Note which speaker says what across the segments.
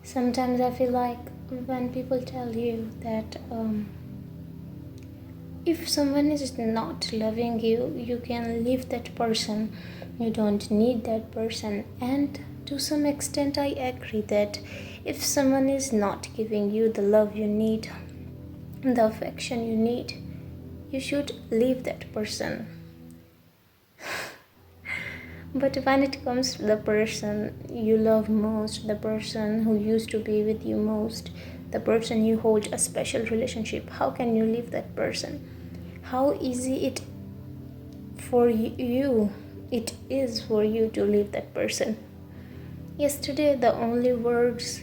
Speaker 1: Sometimes I feel like when people tell you that if someone is not loving you, you can leave that person. You don't need that person. And to some extent, I agree that if someone is not giving you the love you need, the affection you need, you should leave that person. But when it comes to the person you love most, the person who used to be with you most, the person you hold a special relationship, how can you leave that person? How easy it is for you to leave that person. Yesterday, the only words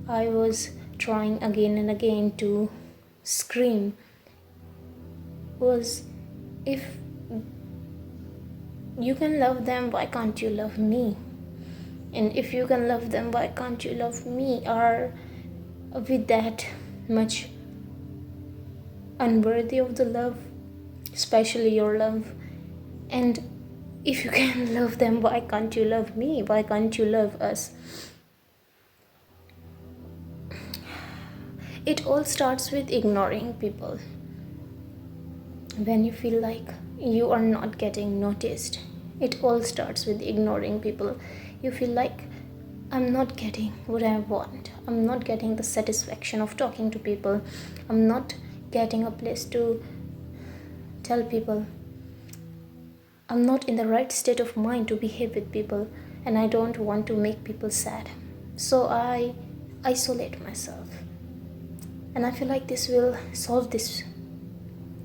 Speaker 1: I was trying again and again to scream was, if you can love them, why can't you love me? And if you can love them, why can't you love me? Or with that much unworthy of the love, especially your love? And if you can love them, why can't you love me? Why can't you love us? It all starts with ignoring people. When you feel like you are not getting noticed, it all starts with ignoring people. You feel like, I'm not getting what I want. I'm not getting the satisfaction of talking to people. I'm not getting a place to tell people. I'm not in the right state of mind to behave with people, and I don't want to make people sad. So I isolate myself. And I feel like this will solve this,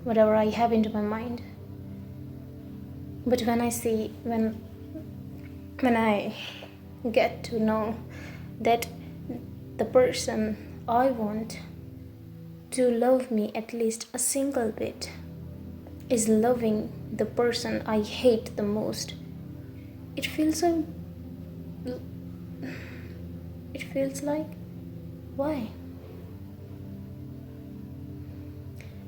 Speaker 1: whatever I have into my mind. But when I get to know that the person I want to love me at least a single bit is loving the person I hate the most, it feels like, why?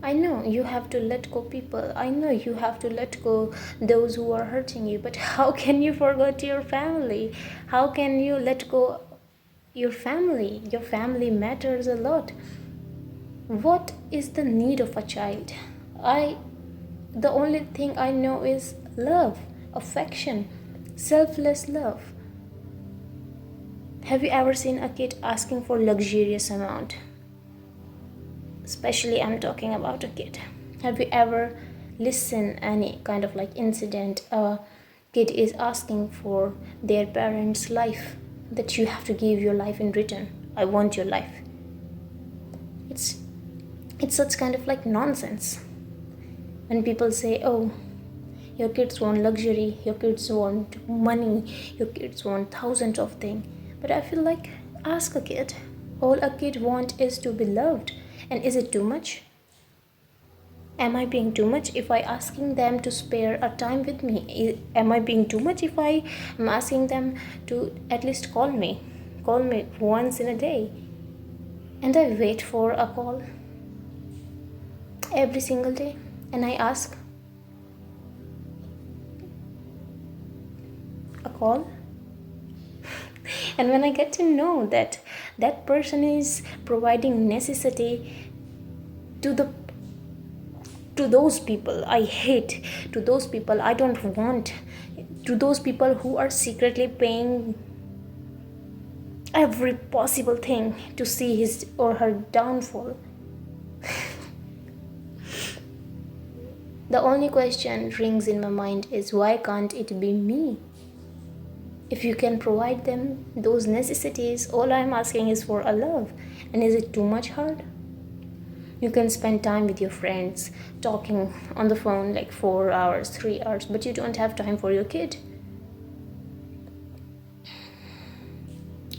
Speaker 1: I know you have to let go people. I know you have to let go those who are hurting you. But how can you forget your family? How can you let go your family? Your family matters a lot. What is the need of a child? The only thing I know is love, affection, selfless love. Have you ever seen a kid asking for luxurious amount? Especially I'm talking about a kid. Have you ever listened any kind of like incident, a kid is asking for their parents' life, that you have to give your life in return? I want your life. It's such kind of like nonsense. When people say, oh, your kids want luxury, your kids want money, your kids want thousands of things. But I feel like, ask a kid. All a kid wants is to be loved. And is it too much? Am I being too much if I asking them to spare a time with me? Am I being too much if I am asking them to at least call me once in a day? And I wait for a call every single day, and I ask a call. And when I get to know that that person is providing necessity to those people I hate, to those people I don't want, to those people who are secretly paying every possible thing to see his or her downfall, the only question rings in my mind is, why can't it be me? If you can provide them those necessities, all I'm asking is for a love. And is it too much hard? You can spend time with your friends, talking on the phone like 4 hours, 3 hours, but you don't have time for your kid.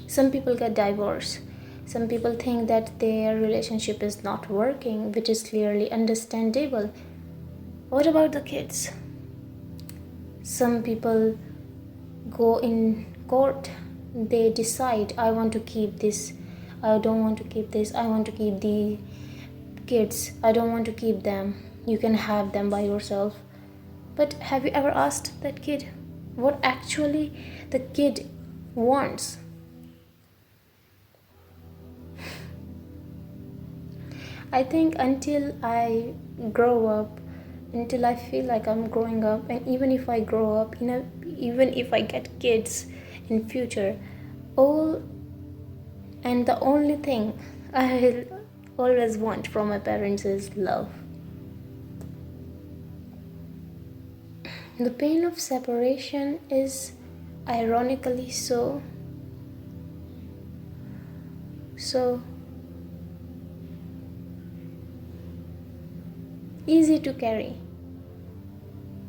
Speaker 1: Some people get divorced. Some people think that their relationship is not working, which is clearly understandable. What about the kids? Some people go in court. They decide, I want to keep this, I don't want to keep this, I want to keep the kids, I don't want to keep them, you can have them by yourself. But have you ever asked that kid what actually the kid wants? I think until I grow up, until I feel like I'm growing up, and even if I grow up, even if I get kids in future, all and the only thing I will always want from my parents is love. The pain of separation is ironically so easy to carry.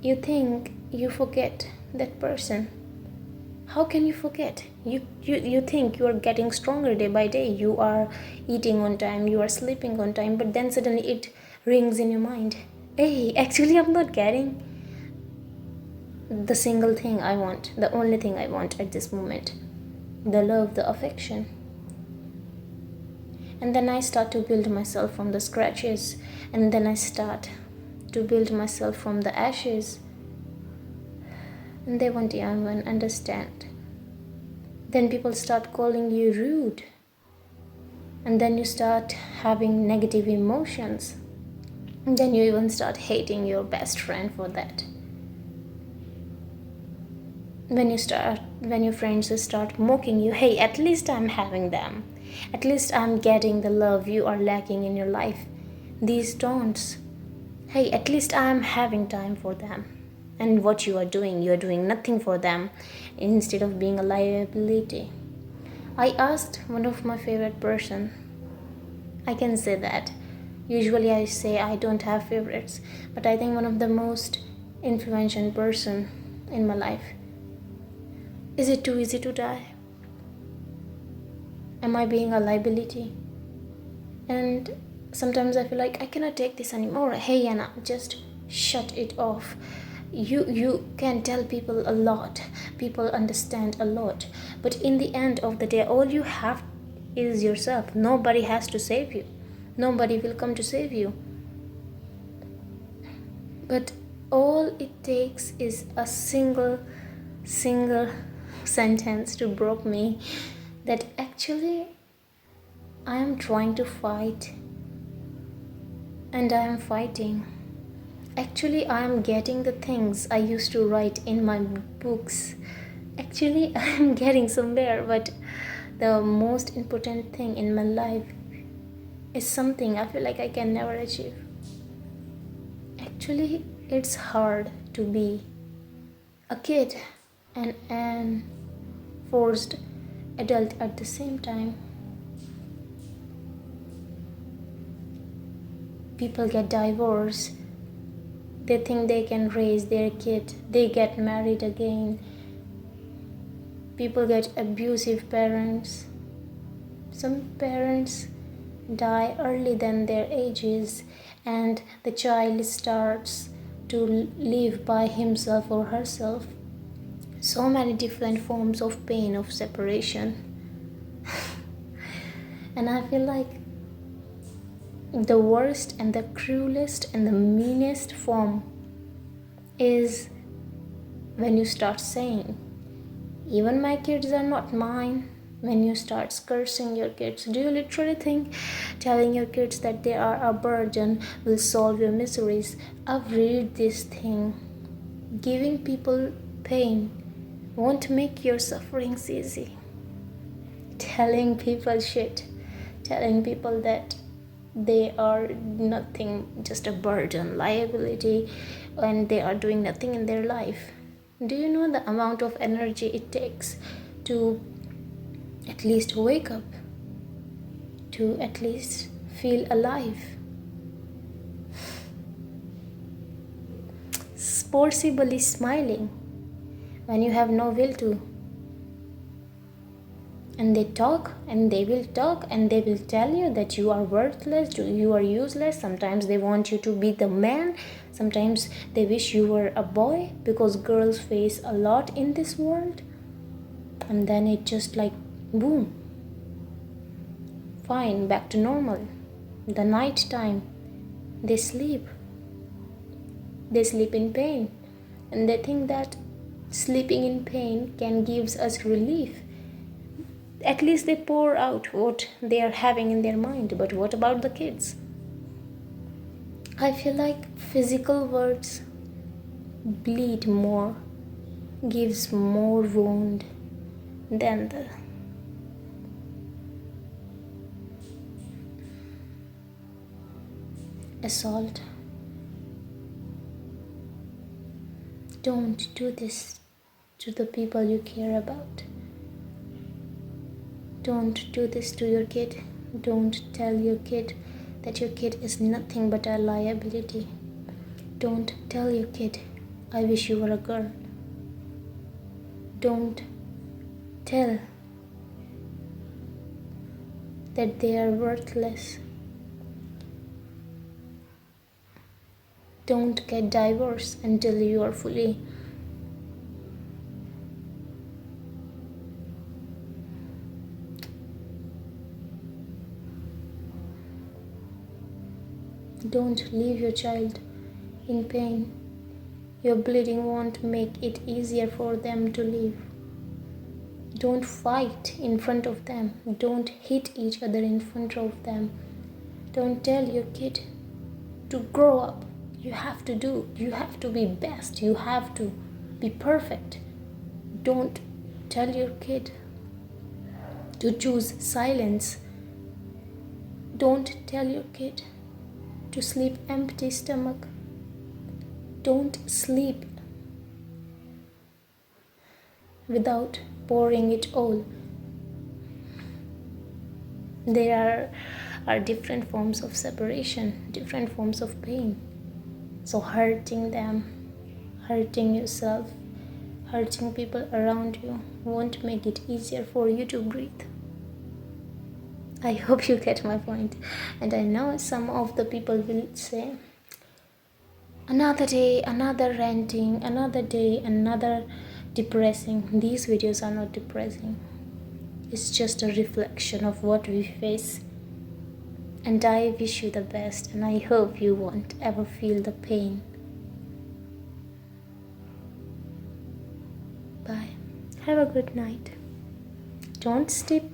Speaker 1: You think you forget that person. How can you forget? You think you are getting stronger day by day. You are eating on time, you are sleeping on time, but then suddenly it rings in your mind. Hey, actually I'm not getting the single thing I want, the only thing I want at this moment. The love, the affection. And then I start to build myself from the scratches, and then I start to build myself from the ashes, and they won't even understand. Then people start calling you rude, and then you start having negative emotions, and then you even start hating your best friend for that. When your friends start mocking you, hey, at least I'm having them, at least I'm getting the love you are lacking in your life. These taunts, hey, at least I'm having time for them. And what you are doing nothing for them, instead of being a liability. I asked one of my favorite person, I can say that usually I say I don't have favorites, but I think one of the most influential person in my life, is it too easy to die? Am I being a liability? And sometimes I feel like I cannot take this anymore. Hey Anna, just shut it off. You can tell people a lot, people understand a lot, but in the end of the day, all you have is yourself. Nobody has to save you, nobody will come to save you. But all it takes is a single sentence to broke me, that actually I am trying to fight, and I am fighting. Actually, I am getting the things I used to write in my books. Actually, I am getting somewhere, but the most important thing in my life is something I feel like I can never achieve. Actually, it's hard to be a kid and an forced adult at the same time. People get divorced, they think they can raise their kid, they get married again. People get abusive parents. Some parents die early than their ages, and the child starts to live by himself or herself. So many different forms of pain of separation. And I feel like the worst and the cruelest and the meanest form is when you start saying, even my kids are not mine. When you start cursing your kids, do you literally think telling your kids that they are a burden will solve your miseries? I've read this thing. Giving people pain won't make your sufferings easy. Telling people shit, telling people that they are nothing, just a burden, liability, and they are doing nothing in their life. Do you know the amount of energy it takes to at least wake up, to at least feel alive? Forcibly smiling when you have no will to. And they talk and they will talk and they will tell you that you are worthless, you are useless. Sometimes they want you to be the man, sometimes they wish you were a boy, because girls face a lot in this world. And then it just like boom, fine, back to normal. The night time they sleep in pain, and they think that sleeping in pain can give us relief. At least they pour out what they are having in their mind. But what about the kids? I feel like physical words bleed more, gives more wound than the assault. Don't do this to the people you care about. Don't do this to your kid. Don't tell your kid that your kid is nothing but a liability. Don't tell your kid, I wish you were a girl. Don't tell that they are worthless. Don't get divorced until you are fully Don't leave your child in pain. Your bleeding won't make it easier for them to live. Don't fight in front of them. Don't hit each other in front of them. Don't tell your kid to grow up. You have to be best. You have to be perfect. Don't tell your kid to choose silence. Don't tell your kid to sleep empty stomach. Don't sleep without pouring it all. There are different forms of separation, different forms of pain. So hurting them, hurting yourself, hurting people around you won't make it easier for you to breathe. I hope you get my point. And I know some of the people will say, another day, another ranting, another day, another depressing. These videos are not depressing. It's just a reflection of what we face. And I wish you the best, and I hope you won't ever feel the pain. Bye. Have a good night. Don't sleep